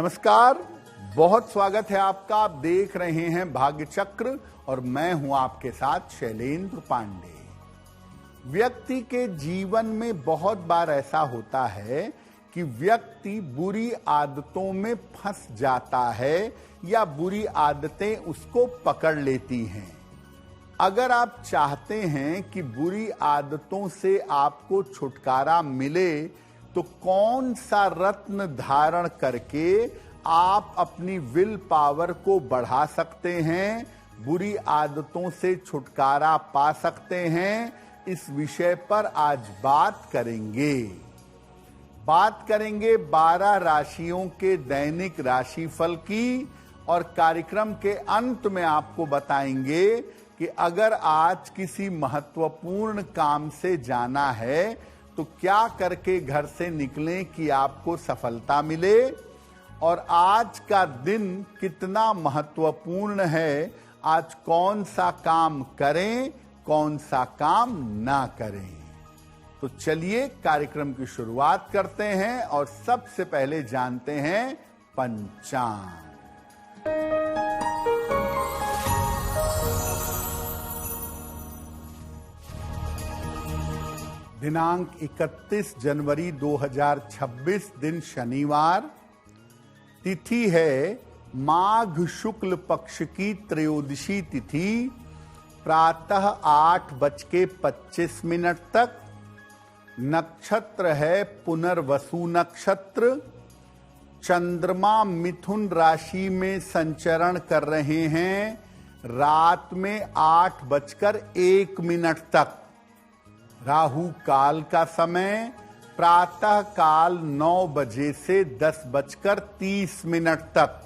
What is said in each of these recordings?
नमस्कार, बहुत स्वागत है आपका। आप देख रहे हैं भाग्य चक्र और मैं हूं आपके साथ शैलेंद्र पांडे। व्यक्ति के जीवन में बहुत बार ऐसा होता है कि व्यक्ति बुरी आदतों में फंस जाता है या बुरी आदतें उसको पकड़ लेती हैं। अगर आप चाहते हैं कि बुरी आदतों से आपको छुटकारा मिले तो कौन सा रत्न धारण करके आप अपनी विल पावर को बढ़ा सकते हैं, बुरी आदतों से छुटकारा पा सकते हैं, इस विषय पर आज बात करेंगे। 12 राशियों के दैनिक राशिफल की और कार्यक्रम के अंत में आपको बताएंगे कि अगर आज किसी महत्वपूर्ण काम से जाना है तो क्या करके घर से निकलें कि आपको सफलता मिले, और आज का दिन कितना महत्वपूर्ण है, आज कौन सा काम करें, कौन सा काम ना करें। तो चलिए कार्यक्रम की शुरुआत करते हैं और सबसे पहले जानते हैं पंचांग। दिनांक 31 जनवरी 2026, दिन शनिवार, तिथि है माघ शुक्ल पक्ष की त्रयोदशी तिथि, प्रातः 8:25 तक। नक्षत्र है पुनर्वसु नक्षत्र। चंद्रमा मिथुन राशि में संचरण कर रहे हैं रात में 8:01 तक। राहु काल का समय प्रातः काल 9 बजे से 10:30 तक।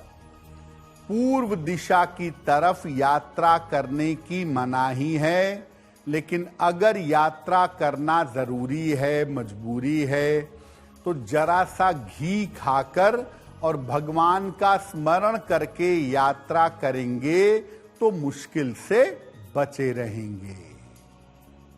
पूर्व दिशा की तरफ यात्रा करने की मनाही है, लेकिन अगर यात्रा करना जरूरी है, मजबूरी है, तो जरा सा घी खाकर और भगवान का स्मरण करके यात्रा करेंगे तो मुश्किल से बचे रहेंगे।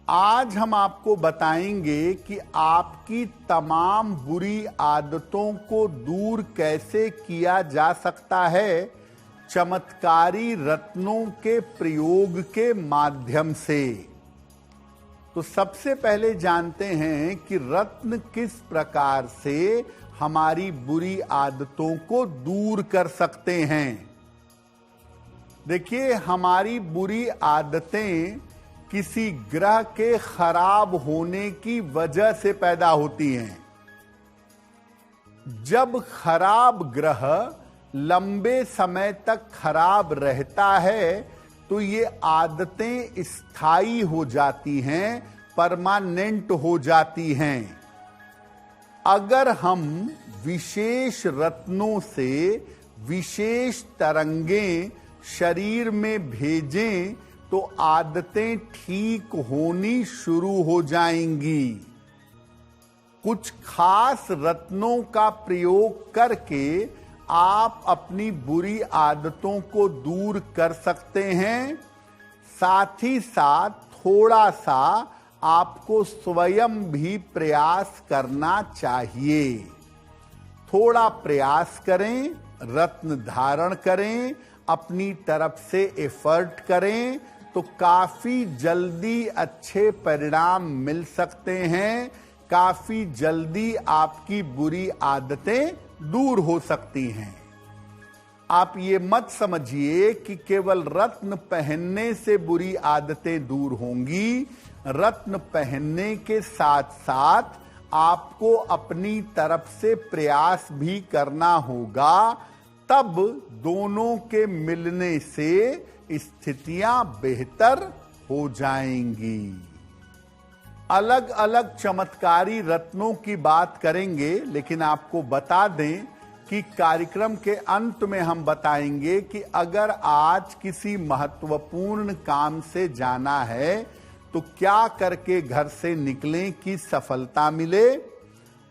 आज हम आपको बताएंगे कि आपकी तमाम बुरी आदतों को दूर कैसे किया जा सकता है चमत्कारी रत्नों के प्रयोग के माध्यम से। तो सबसे पहले जानते हैं कि रत्न किस प्रकार से हमारी बुरी आदतों को दूर कर सकते हैं। देखिए, हमारी बुरी आदतें किसी ग्रह के खराब होने की वजह से पैदा होती हैं। जब खराब ग्रह लंबे समय तक खराब रहता है तो ये आदतें स्थायी हो जाती हैं, परमानेंट हो जाती हैं। अगर हम विशेष रत्नों से विशेष तरंगें शरीर में भेजें तो आदतें ठीक होनी शुरू हो जाएंगी। कुछ खास रत्नों का प्रयोग करके आप अपनी बुरी आदतों को दूर कर सकते हैं। साथ ही साथ थोड़ा सा आपको स्वयं भी प्रयास करना चाहिए। थोड़ा प्रयास करें, रत्न धारण करें, अपनी तरफ से एफर्ट करें तो काफी जल्दी अच्छे परिणाम मिल सकते हैं। काफी जल्दी आपकी बुरी आदतें दूर हो सकती हैं। आप ये मत समझिए कि केवल रत्न पहनने से बुरी आदतें दूर होंगी। रत्न पहनने के साथ साथ आपको अपनी तरफ से प्रयास भी करना होगा, तब दोनों के मिलने से स्थितियां बेहतर हो जाएंगी। अलग अलग चमत्कारी रत्नों की बात करेंगे, लेकिन आपको बता दें कि कार्यक्रम के अंत में हम बताएंगे कि अगर आज किसी महत्वपूर्ण काम से जाना है तो क्या करके घर से निकलें कि सफलता मिले,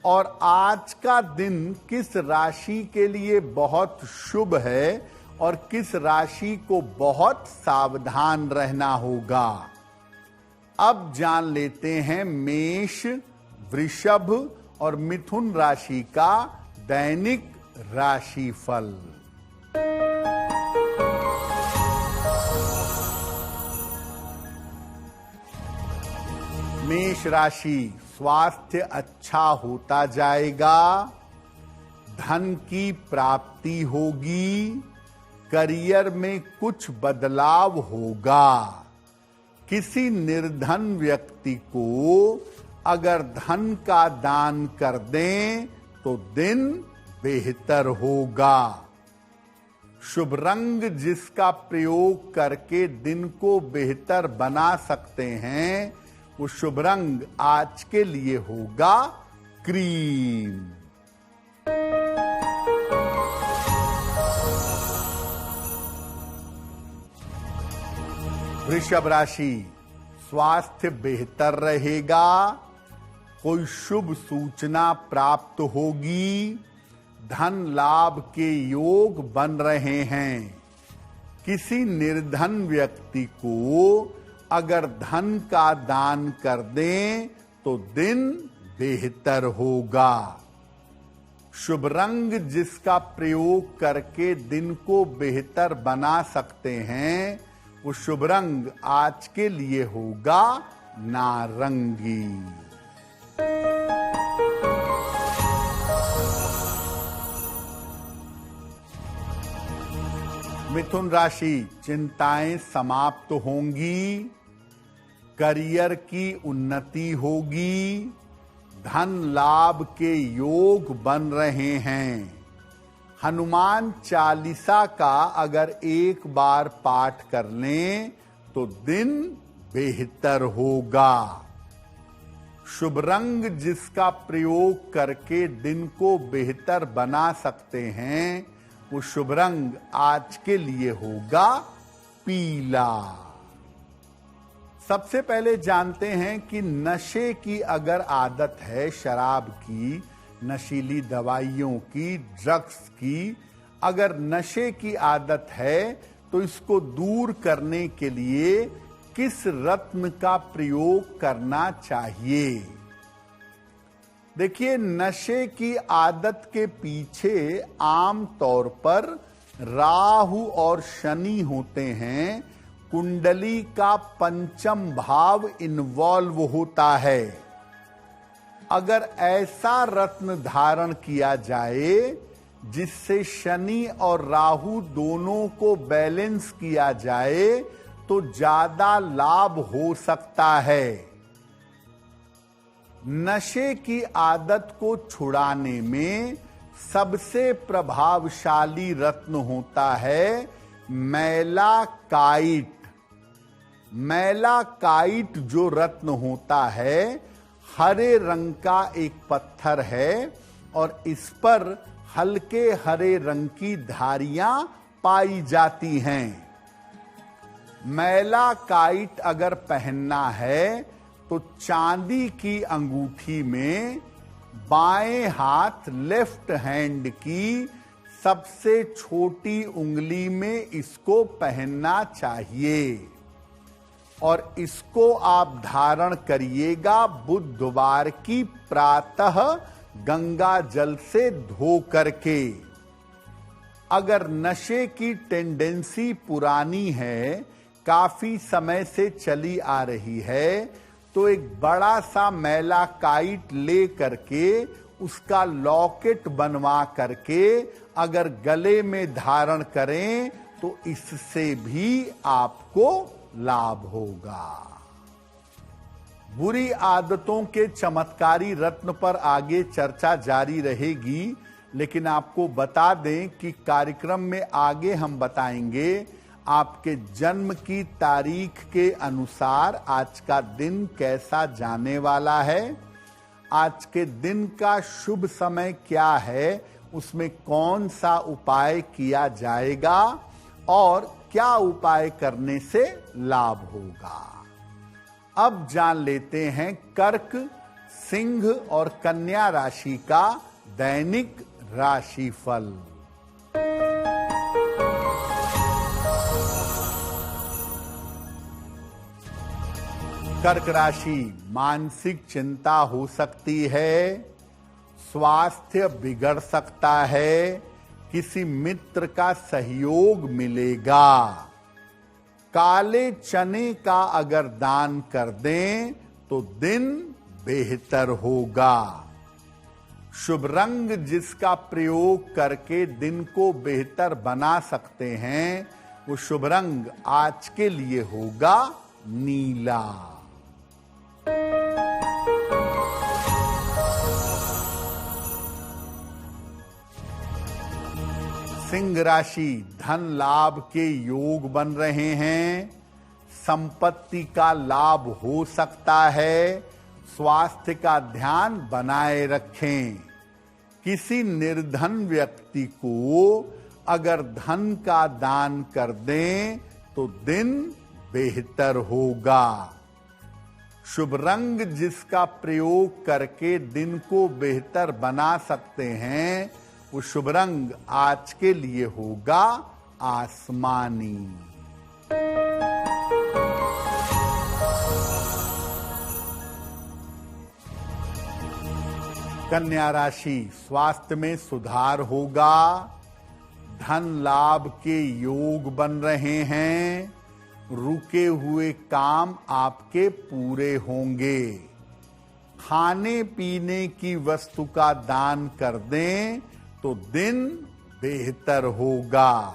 और आज का दिन किस राशि के लिए बहुत शुभ है और किस राशि को बहुत सावधान रहना होगा। अब जान लेते हैं मेष, वृषभ और मिथुन राशि का दैनिक राशिफल। मेष राशि, स्वास्थ्य अच्छा होता जाएगा, धन की प्राप्ति होगी, करियर में कुछ बदलाव होगा। किसी निर्धन व्यक्ति को अगर धन का दान कर दें तो दिन बेहतर होगा। शुभ रंग जिसका प्रयोग करके दिन को बेहतर बना सकते हैं, वो शुभ रंग आज के लिए होगा क्रीम। वृषभ राशि, स्वास्थ्य बेहतर रहेगा, कोई शुभ सूचना प्राप्त होगी, धन लाभ के योग बन रहे हैं। किसी निर्धन व्यक्ति को अगर धन का दान कर दें तो दिन बेहतर होगा। शुभ रंग जिसका प्रयोग करके दिन को बेहतर बना सकते हैं, वो शुभ रंग आज के लिए होगा नारंगी। मिथुन राशि, चिंताएं समाप्त होंगी, करियर की उन्नति होगी, धन लाभ के योग बन रहे हैं। हनुमान चालीसा का अगर एक बार पाठ कर लें तो दिन बेहतर होगा। शुभ रंग जिसका प्रयोग करके दिन को बेहतर बना सकते हैं, वो शुभ रंग आज के लिए होगा पीला। सबसे पहले जानते हैं कि नशे की अगर आदत है, शराब की, नशीली दवाइयों की, ड्रग्स की, अगर नशे की आदत है तो इसको दूर करने के लिए किस रत्न का प्रयोग करना चाहिए? देखिए, नशे की आदत के पीछे आम तौर पर राहु और शनि होते हैं। कुंडली का पंचम भाव इन्वॉल्व होता है। अगर ऐसा रत्न धारण किया जाए जिससे शनि और राहु दोनों को बैलेंस किया जाए तो ज्यादा लाभ हो सकता है। नशे की आदत को छुड़ाने में सबसे प्रभावशाली रत्न होता है मैलाकाइट। मैलाकाइट जो रत्न होता है, हरे रंग का एक पत्थर है और इस पर हल्के हरे रंग की धारियां पाई जाती हैं। मैलाकाइट अगर पहनना है तो चांदी की अंगूठी में बाएं हाथ लेफ्ट हैंड की सबसे छोटी उंगली में इसको पहनना चाहिए और इसको आप धारण करिएगा बुधवार की प्रातः गंगा जल से धो करके। अगर नशे की टेंडेंसी पुरानी है, काफी समय से चली आ रही है, तो एक बड़ा सा मैलाकाइट ले करके उसका लॉकेट बनवा करके अगर गले में धारण करें तो इससे भी आपको लाभ होगा। बुरी आदतों के चमत्कारी रत्न पर आगे चर्चा जारी रहेगी, लेकिन आपको बता दें कि कार्यक्रम में आगे हम बताएंगे आपके जन्म की तारीख के अनुसार आज का दिन कैसा जाने वाला है, आज के दिन का शुभ समय क्या है, उसमें कौन सा उपाय किया जाएगा और क्या उपाय करने से लाभ होगा। अब जान लेते हैं कर्क, सिंह और कन्या राशि का दैनिक राशिफल। कर्क राशि, मानसिक चिंता हो सकती है, स्वास्थ्य बिगड़ सकता है, किसी मित्र का सहयोग मिलेगा। काले चने का अगर दान कर दें तो दिन बेहतर होगा। शुभ रंग जिसका प्रयोग करके दिन को बेहतर बना सकते हैं, वो शुभ रंग आज के लिए होगा नीला। सिंह राशि, धन लाभ के योग बन रहे हैं, संपत्ति का लाभ हो सकता है, स्वास्थ्य का ध्यान बनाए रखें। किसी निर्धन व्यक्ति को अगर धन का दान कर दें तो दिन बेहतर होगा। शुभ रंग जिसका प्रयोग करके दिन को बेहतर बना सकते हैं, वो शुभ रंग आज के लिए होगा आसमानी। कन्या राशि, स्वास्थ्य में सुधार होगा, धन लाभ के योग बन रहे हैं, रुके हुए काम आपके पूरे होंगे। खाने पीने की वस्तु का दान कर दें तो दिन बेहतर होगा।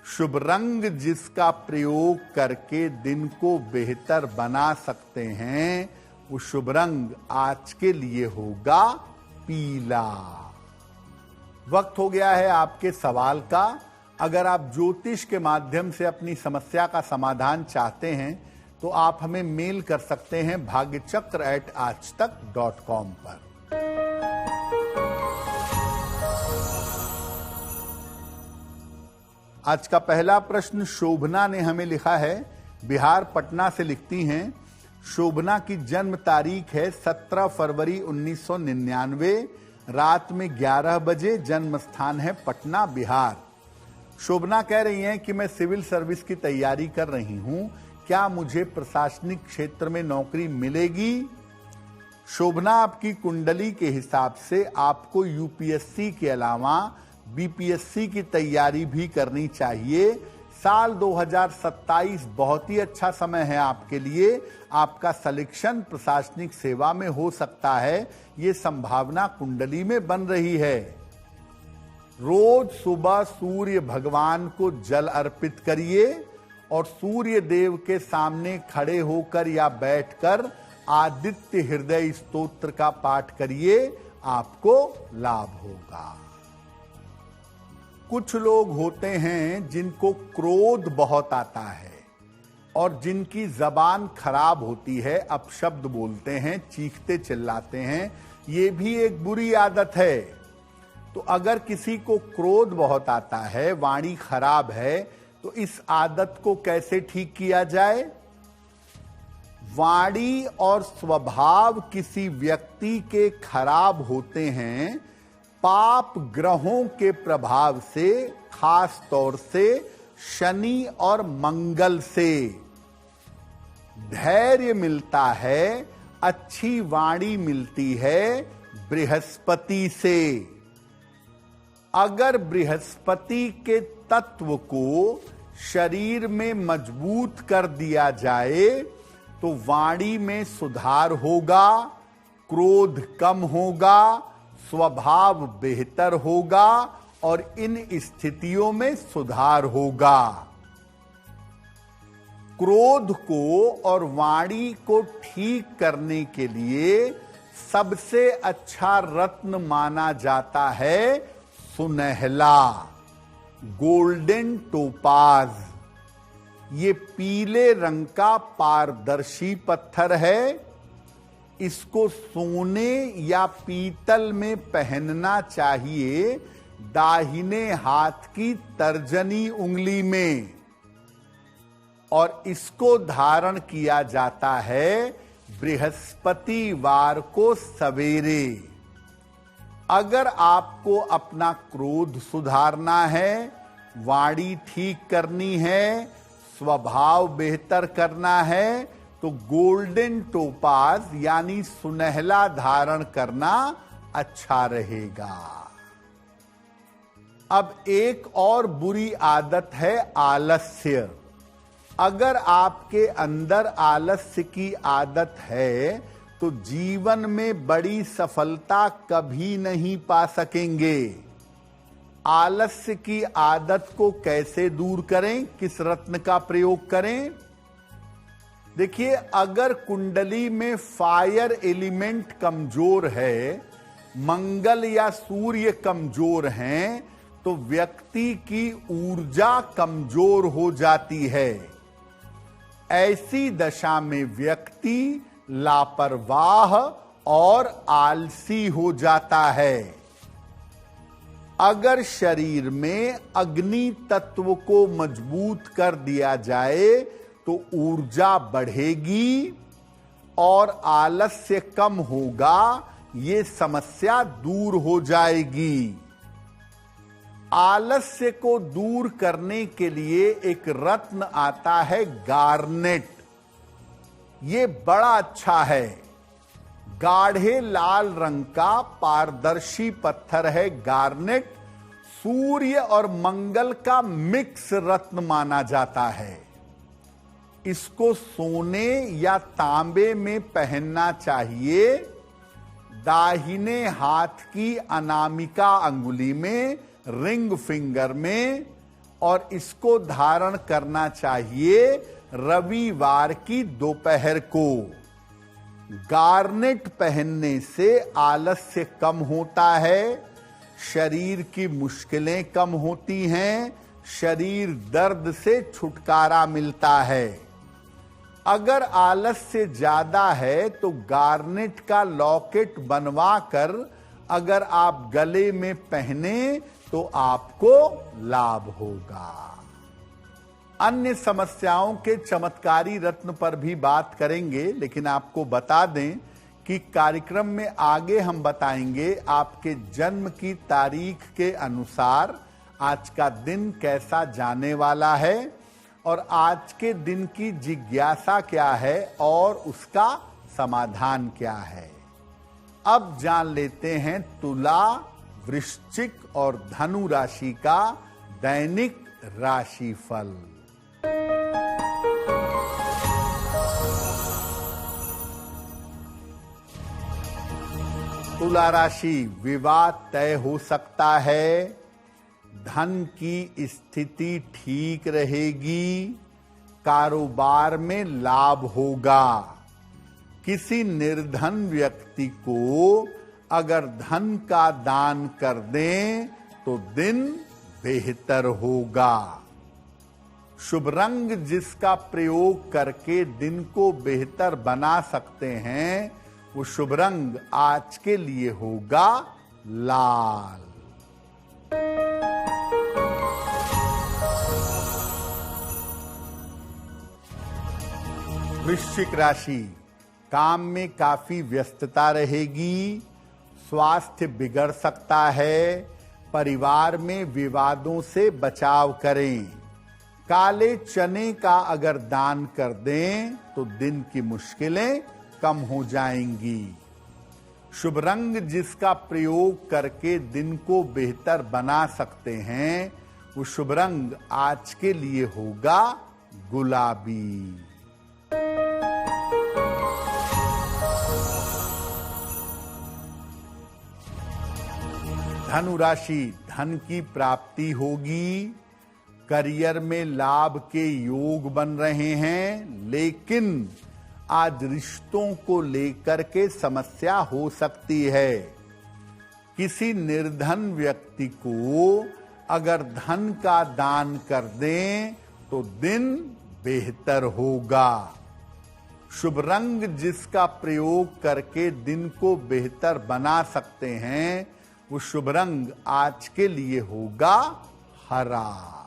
शुभ रंग जिसका प्रयोग करके दिन को बेहतर बना सकते हैं, वो शुभ रंग आज के लिए होगा पीला। वक्त हो गया है आपके सवाल का। अगर आप ज्योतिष के माध्यम से अपनी समस्या का समाधान चाहते हैं तो आप हमें मेल कर सकते हैं bhagyachakra@aajtak.com पर। आज का पहला प्रश्न शोभना ने हमें लिखा है, बिहार पटना से लिखती हैं। शोभना की जन्म तारीख है 17 फरवरी 1999, रात में 11 बजे। जन्म स्थान है पटना, बिहार। शोभना कह रही हैं कि मैं सिविल सर्विस की तैयारी कर रही हूं, क्या मुझे प्रशासनिक क्षेत्र में नौकरी मिलेगी? शोभना, आपकी कुंडली के हिसाब से आपको यूपीएससी के अलावा बीपीएससी की तैयारी भी करनी चाहिए। साल 2027 बहुत ही अच्छा समय है आपके लिए। आपका सिलेक्शन प्रशासनिक सेवा में हो सकता है, ये संभावना कुंडली में बन रही है। रोज सुबह सूर्य भगवान को जल अर्पित करिए और सूर्य देव के सामने खड़े होकर या बैठकर आदित्य हृदय स्तोत्र का पाठ करिए, आपको लाभ होगा। कुछ लोग होते हैं जिनको क्रोध बहुत आता है और जिनकी जबान खराब होती है, अपशब्द बोलते हैं, चीखते चिल्लाते हैं। ये भी एक बुरी आदत है। तो अगर किसी को क्रोध बहुत आता है, वाणी खराब है, तो इस आदत को कैसे ठीक किया जाए? वाणी और स्वभाव किसी व्यक्ति के खराब होते हैं पाप ग्रहों के प्रभाव से, खास तौर से शनि और मंगल से। धैर्य मिलता है, अच्छी वाणी मिलती है बृहस्पति से। अगर बृहस्पति के तत्व को शरीर में मजबूत कर दिया जाए तो वाणी में सुधार होगा, क्रोध कम होगा, स्वभाव बेहतर होगा और इन स्थितियों में सुधार होगा। क्रोध को और वाणी को ठीक करने के लिए सबसे अच्छा रत्न माना जाता है सुनहला, गोल्डन टोपाज। ये पीले रंग का पारदर्शी पत्थर है। इसको सोने या पीतल में पहनना चाहिए दाहिने हाथ की तर्जनी उंगली में, और इसको धारण किया जाता है बृहस्पतिवार को सवेरे। अगर आपको अपना क्रोध सुधारना है, वाणी ठीक करनी है, स्वभाव बेहतर करना है, तो गोल्डन टोपाज यानी सुनहला धारण करना अच्छा रहेगा। अब एक और बुरी आदत है आलस्य। अगर आपके अंदर आलस्य की आदत है तो जीवन में बड़ी सफलता कभी नहीं पा सकेंगे। आलस्य की आदत को कैसे दूर करें, किस रत्न का प्रयोग करें? देखिए, अगर कुंडली में फायर एलिमेंट कमजोर है, मंगल या सूर्य कमजोर हैं, तो व्यक्ति की ऊर्जा कमजोर हो जाती है। ऐसी दशा में व्यक्ति लापरवाह और आलसी हो जाता है। अगर शरीर में अग्नि तत्व को मजबूत कर दिया जाए तो ऊर्जा बढ़ेगी और आलस्य कम होगा, ये समस्या दूर हो जाएगी। आलस्य को दूर करने के लिए एक रत्न आता है गार्नेट। ये बड़ा अच्छा है। गाढ़े लाल रंग का पारदर्शी पत्थर है गार्नेट। सूर्य और मंगल का मिक्स रत्न माना जाता है। इसको सोने या तांबे में पहनना चाहिए। दाहिने हाथ की अनामिका अंगुली में, रिंग फिंगर में, और इसको धारण करना चाहिए रविवार की दोपहर को। गार्नेट पहनने से आलस्य कम होता है, शरीर की मुश्किलें कम होती हैं, शरीर दर्द से छुटकारा मिलता है। अगर आलस्य ज्यादा है तो गार्नेट का लॉकेट बनवा कर अगर आप गले में पहने तो आपको लाभ होगा। अन्य समस्याओं के चमत्कारी रत्न पर भी बात करेंगे, लेकिन आपको बता दें कि कार्यक्रम में आगे हम बताएंगे आपके जन्म की तारीख के अनुसार आज का दिन कैसा जाने वाला है और आज के दिन की जिज्ञासा क्या है और उसका समाधान क्या है। अब जान लेते हैं तुला, वृश्चिक और धनु राशि का दैनिक राशिफल। तुला राशि, विवाद तय हो सकता है, धन की स्थिति ठीक रहेगी, कारोबार में लाभ होगा। किसी निर्धन व्यक्ति को अगर धन का दान कर दें तो दिन बेहतर होगा। शुभ रंग जिसका प्रयोग करके दिन को बेहतर बना सकते हैं वो शुभ रंग आज के लिए होगा लाल। वृश्चिक राशि, काम में काफी व्यस्तता रहेगी, स्वास्थ्य बिगड़ सकता है, परिवार में विवादों से बचाव करें। काले चने का अगर दान कर दें तो दिन की मुश्किलें कम हो जाएंगी। शुभ रंग जिसका प्रयोग करके दिन को बेहतर बना सकते हैं वो शुभ रंग आज के लिए होगा गुलाबी। धनु राशि, धन की प्राप्ति होगी, करियर में लाभ के योग बन रहे हैं, लेकिन आज रिश्तों को लेकर के समस्या हो सकती है। किसी निर्धन व्यक्ति को अगर धन का दान कर दें तो दिन बेहतर होगा। शुभ रंग जिसका प्रयोग करके दिन को बेहतर बना सकते हैं वो शुभ रंग आज के लिए होगा हरा।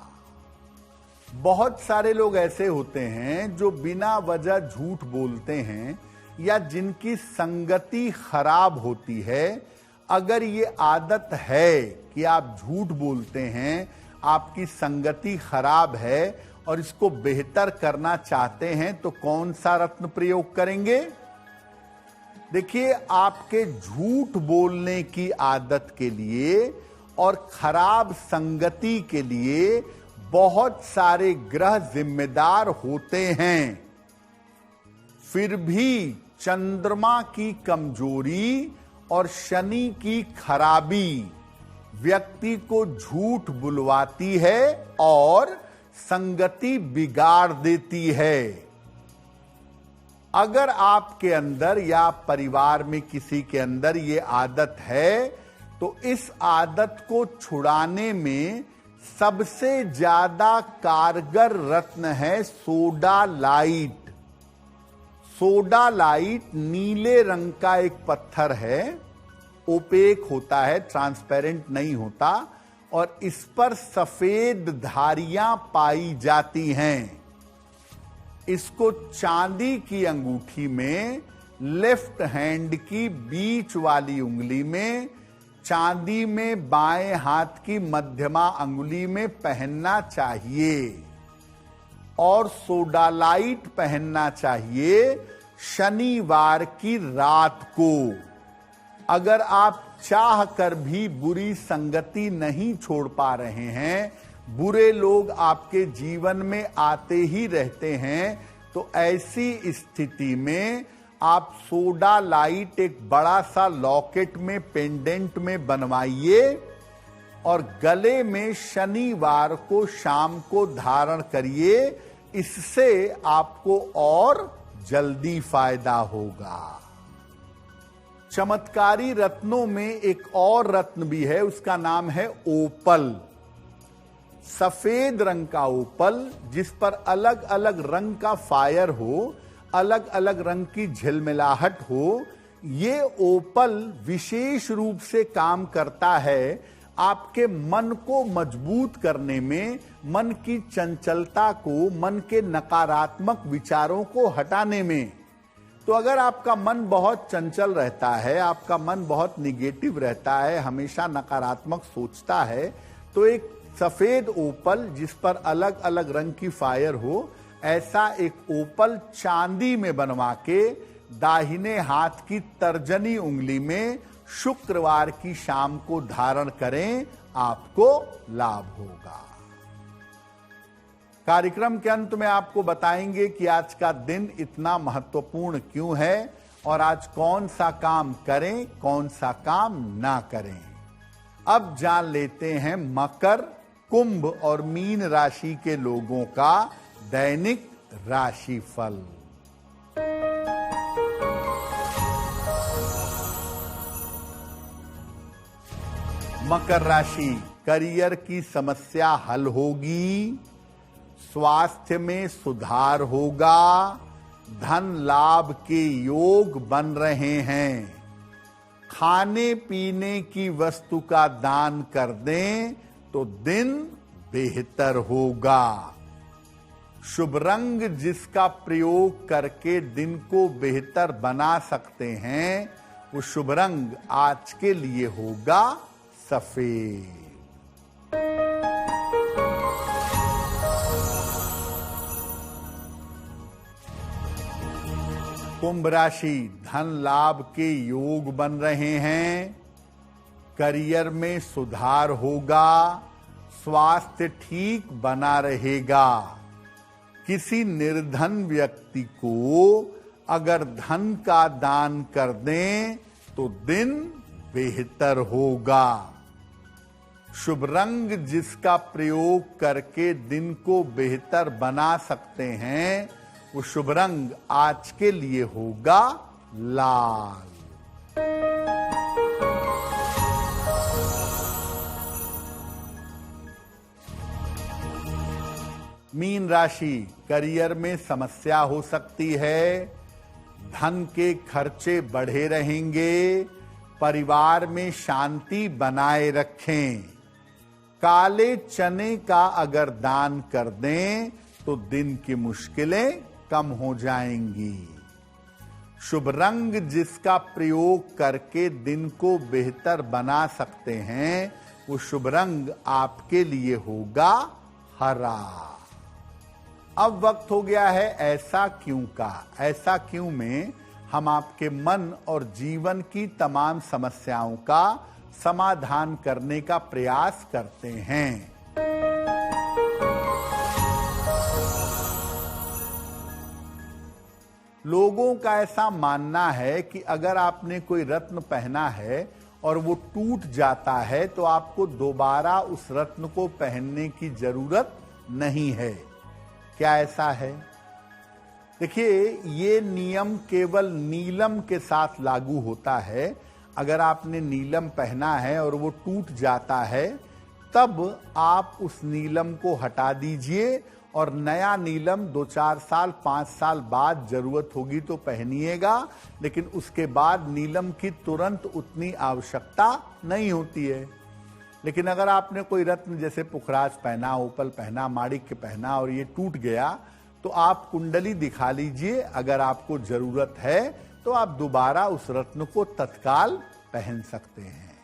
बहुत सारे लोग ऐसे होते हैं जो बिना वजह झूठ बोलते हैं या जिनकी संगति खराब होती है। अगर ये आदत है कि आप झूठ बोलते हैं, आपकी संगति खराब है और इसको बेहतर करना चाहते हैं तो कौन सा रत्न प्रयोग करेंगे? देखिए, आपके झूठ बोलने की आदत के लिए और खराब संगति के लिए बहुत सारे ग्रह जिम्मेदार होते हैं। फिर भी चंद्रमा की कमजोरी और शनि की खराबी व्यक्ति को झूठ बुलवाती है और संगति बिगाड़ देती है। अगर आपके अंदर या परिवार में किसी के अंदर ये आदत है, तो इस आदत को छुड़ाने में सबसे ज्यादा कारगर रत्न है सोडा लाइट। सोडा लाइट नीले रंग का एक पत्थर है, ओपेक होता है, ट्रांसपेरेंट नहीं होता, और इस पर सफेद धारियां पाई जाती हैं। इसको चांदी की अंगूठी में, लेफ्ट हैंड की बीच वाली उंगली में, चांदी में बाएं हाथ की मध्यमा अंगुली में पहनना चाहिए और सोडा लाइट पहनना चाहिए शनिवार की रात को। अगर आप चाह कर भी बुरी संगति नहीं छोड़ पा रहे हैं, बुरे लोग आपके जीवन में आते ही रहते हैं, तो ऐसी स्थिति में आप सोडा लाइट एक बड़ा सा लॉकेट में, पेंडेंट में बनवाइए और गले में शनिवार को शाम को धारण करिए। इससे आपको और जल्दी फायदा होगा। चमत्कारी रत्नों में एक और रत्न भी है, उसका नाम है ओपल। सफेद रंग का ओपल, जिस पर अलग अलग रंग का फायर हो, अलग अलग रंग की झिलमिलाहट हो, ये ओपल विशेष रूप से काम करता है आपके मन को मजबूत करने में, मन की चंचलता को, मन के नकारात्मक विचारों को हटाने में। तो अगर आपका मन बहुत चंचल रहता है, आपका मन बहुत निगेटिव रहता है, हमेशा नकारात्मक सोचता है, तो एक सफेद ओपल जिस पर अलग अलग रंग की फायर हो, ऐसा एक ओपल चांदी में बनवा के दाहिने हाथ की तर्जनी उंगली में शुक्रवार की शाम को धारण करें, आपको लाभ होगा। कार्यक्रम के अंत में आपको बताएंगे कि आज का दिन इतना महत्वपूर्ण क्यों है और आज कौन सा काम करें, कौन सा काम ना करें। अब जान लेते हैं मकर, कुंभ और मीन राशि के लोगों का दैनिक राशिफल। मकर राशि, करियर की समस्या हल होगी, स्वास्थ्य में सुधार होगा, धन लाभ के योग बन रहे हैं। खाने पीने की वस्तु का दान कर दें तो दिन बेहतर होगा। शुभ रंग जिसका प्रयोग करके दिन को बेहतर बना सकते हैं, वो शुभ रंग आज के लिए होगा सफेद। कुंभ राशि, धन लाभ के योग बन रहे हैं, करियर में सुधार होगा, स्वास्थ्य ठीक बना रहेगा। किसी निर्धन व्यक्ति को अगर धन का दान कर दें तो दिन बेहतर होगा। शुभ रंग जिसका प्रयोग करके दिन को बेहतर बना सकते हैं, वो शुभ रंग आज के लिए होगा लाल। मीन राशि, करियर में समस्या हो सकती है, धन के खर्चे बढ़े रहेंगे, परिवार में शांति बनाए रखें। काले चने का अगर दान कर दें तो दिन की मुश्किलें कम हो जाएंगी। शुभ रंग जिसका प्रयोग करके दिन को बेहतर बना सकते हैं, वो शुभ रंग आपके लिए होगा हरा। अब वक्त हो गया है ऐसा क्यों का। ऐसा क्यों में हम आपके मन और जीवन की तमाम समस्याओं का समाधान करने का प्रयास करते हैं। लोगों का ऐसा मानना है कि अगर आपने कोई रत्न पहना है और वो टूट जाता है तो आपको दोबारा उस रत्न को पहनने की जरूरत नहीं है। क्या ऐसा है? देखिए, ये नियम केवल नीलम के साथ लागू होता है। अगर आपने नीलम पहना है और वो टूट जाता है तब आप उस नीलम को हटा दीजिए और नया नीलम 2-4 साल 5 साल बाद जरूरत होगी तो पहनिएगा, लेकिन उसके बाद नीलम की तुरंत उतनी आवश्यकता नहीं होती है। लेकिन अगर आपने कोई रत्न जैसे पुखराज पहना, ओपल पहना, माणिक्य पहना और ये टूट गया तो आप कुंडली दिखा लीजिए। अगर आपको जरूरत है तो आप दोबारा उस रत्न को तत्काल पहन सकते हैं।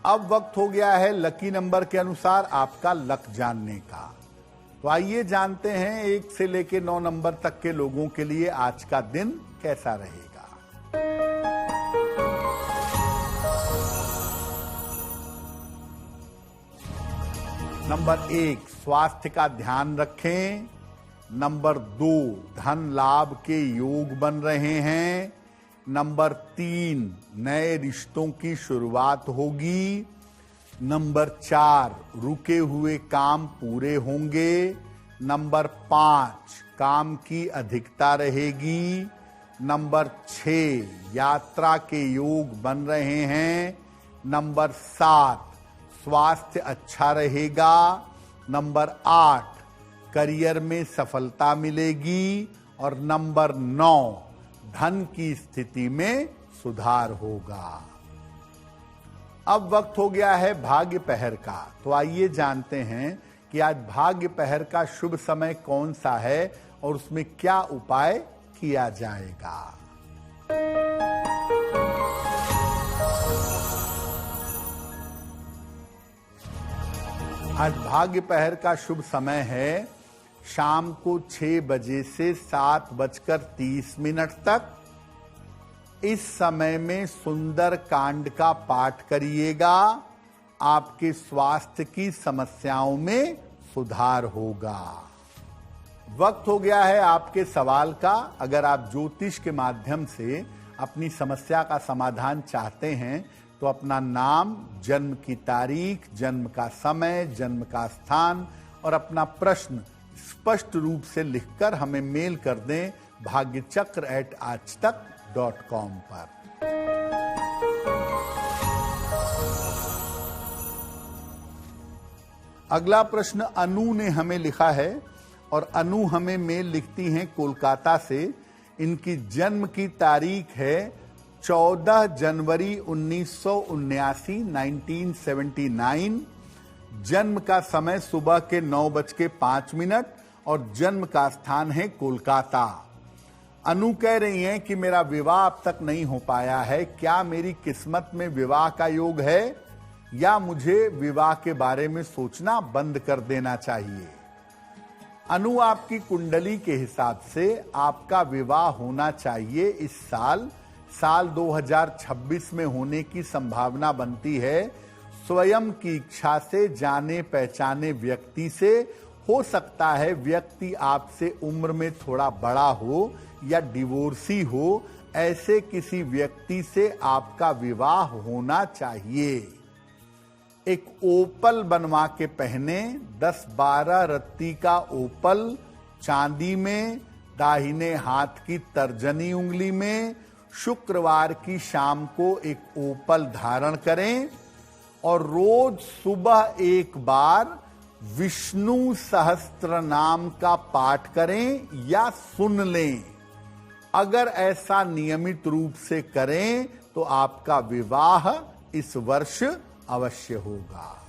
अब वक्त हो गया है लकी नंबर के अनुसार आपका लक जानने का। तो आइए जानते हैं 1 से लेकर 9 नंबर तक के लोगों के लिए आज का दिन कैसा रहेगा। नंबर 1, स्वास्थ्य का ध्यान रखें। नंबर 2, धन लाभ के योग बन रहे हैं। नंबर 3, नए रिश्तों की शुरुआत होगी। नंबर 4, रुके हुए काम पूरे होंगे। नंबर 5, काम की अधिकता रहेगी। नंबर 6, यात्रा के योग बन रहे हैं। नंबर 7, स्वास्थ्य अच्छा रहेगा। नंबर 8, करियर में सफलता मिलेगी। और नंबर 9, धन की स्थिति में सुधार होगा। अब वक्त हो गया है भाग्य पहर का। तो आइए जानते हैं कि आज भाग्य पहर का शुभ समय कौन सा है और उसमें क्या उपाय किया जाएगा। आज भाग्य पहर का शुभ समय है शाम को 6 बजे से 7:30 तक। इस समय में सुंदर कांड का पाठ करिएगा। आपके स्वास्थ्य की समस्याओं में सुधार होगा। वक्त हो गया है आपके सवाल का। अगर आप ज्योतिष के माध्यम से अपनी समस्या का समाधान चाहते हैं तो अपना नाम, जन्म की तारीख, जन्म का समय, जन्म का स्थान और अपना प्रश्न स्पष्ट रूप से लिखकर हमें मेल कर दें bhagyachakra@aajtak.com पर। अगला प्रश्न अनु ने हमें लिखा है और अनु हमें मेल लिखती हैं कोलकाता से। इनकी जन्म की तारीख है 14 जनवरी 1979, 1979। जन्म का समय सुबह के 9:05 और जन्म का स्थान है कोलकाता। अनु कह रही हैं कि मेरा विवाह अब तक नहीं हो पाया है। क्या मेरी किस्मत में विवाह का योग है या मुझे विवाह के बारे में सोचना बंद कर देना चाहिए? अनु, आपकी कुंडली के हिसाब से आपका विवाह होना चाहिए इस साल 2026 में होने की संभावना बनती है। स्वयं की इच्छा से जाने पहचाने व्यक्ति से। हो सकता है व्यक्ति आपसे उम्र में थोड़ा बड़ा हो या डिवोर्सी हो, ऐसे किसी व्यक्ति से आपका विवाह होना चाहिए। एक ओपल बनवा के पहने, 10-12 रत्ती का ओपल चांदी में, दाहिने हाथ की तर्जनी उंगली में। शुक्रवार की शाम को एक ओपल धारण करें और रोज सुबह एक बार विष्णु सहस्त्र नाम का पाठ करें या सुन लें। अगर ऐसा नियमित रूप से करें तो आपका विवाह इस वर्ष अवश्य होगा।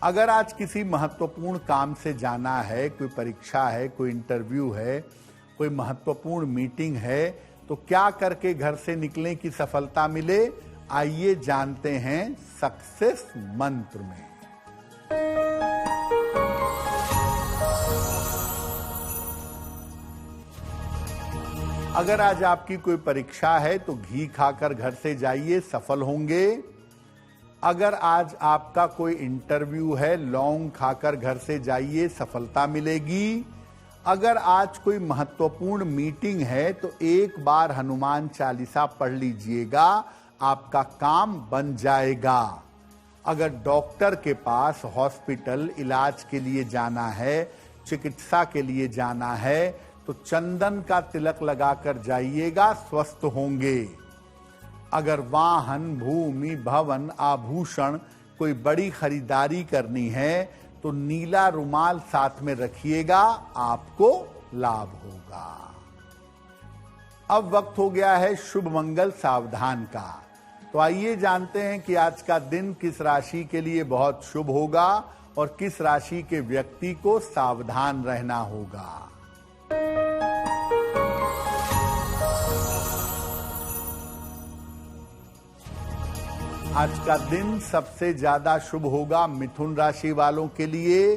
अगर आज किसी महत्वपूर्ण काम से जाना है, कोई परीक्षा है, कोई इंटरव्यू है, कोई महत्वपूर्ण मीटिंग है, तो क्या करके घर से निकलें कि सफलता मिले? आइए जानते हैं सक्सेस मंत्र में। अगर आज आपकी कोई परीक्षा है तो घी खाकर घर से जाइए, सफल होंगे। अगर आज आपका कोई इंटरव्यू है, लौंग खाकर घर से जाइए, सफलता मिलेगी। अगर आज कोई महत्वपूर्ण मीटिंग है तो एक बार हनुमान चालीसा पढ़ लीजिएगा, आपका काम बन जाएगा। अगर डॉक्टर के पास हॉस्पिटल इलाज के लिए जाना है, चिकित्सा के लिए जाना है, तो चंदन का तिलक लगाकर जाइएगा, स्वस्थ होंगे। अगर वाहन, भूमि, भवन, आभूषण कोई बड़ी खरीदारी करनी है तो नीला रुमाल साथ में रखिएगा, आपको लाभ होगा। अब वक्त हो गया है शुभ मंगल सावधान का। तो आइए जानते हैं कि आज का दिन किस राशि के लिए बहुत शुभ होगा और किस राशि के व्यक्ति को सावधान रहना होगा। आज का दिन सबसे ज्यादा शुभ होगा मिथुन राशि वालों के लिए।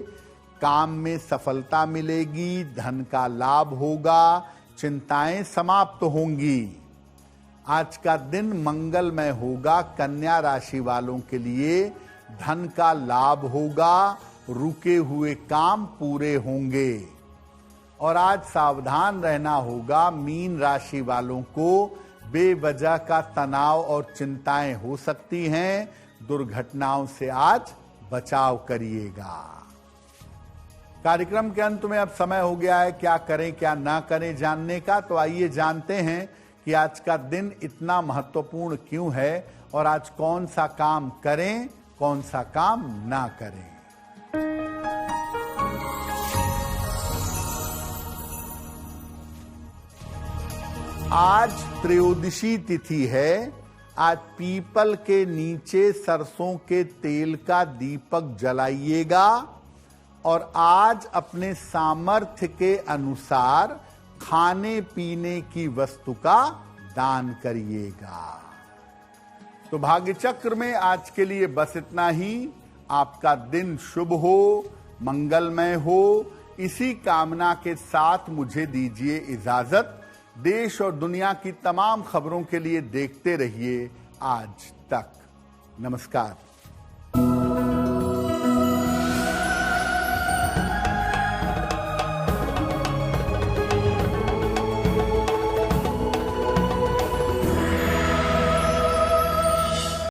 काम में सफलता मिलेगी, धन का लाभ होगा, चिंताएं समाप्त होंगी। आज का दिन मंगलमय होगा कन्या राशि वालों के लिए। धन का लाभ होगा, रुके हुए काम पूरे होंगे। और आज सावधान रहना होगा मीन राशि वालों को। बेवजह का तनाव और चिंताएं हो सकती हैं, दुर्घटनाओं से आज बचाव करिएगा। कार्यक्रम के अंत में अब समय हो गया है क्या करें क्या ना करें जानने का। तो आइए जानते हैं कि आज का दिन इतना महत्वपूर्ण क्यों है और आज कौन सा काम करें, कौन सा काम ना करें। आज त्रयोदशी तिथि है। आज पीपल के नीचे सरसों के तेल का दीपक जलाइएगा और आज अपने सामर्थ्य के अनुसार खाने पीने की वस्तु का दान करिएगा। तो भाग्य चक्र में आज के लिए बस इतना ही। आपका दिन शुभ हो, मंगलमय हो, इसी कामना के साथ मुझे दीजिए इजाजत। देश और दुनिया की तमाम खबरों के लिए देखते रहिए आज तक। नमस्कार।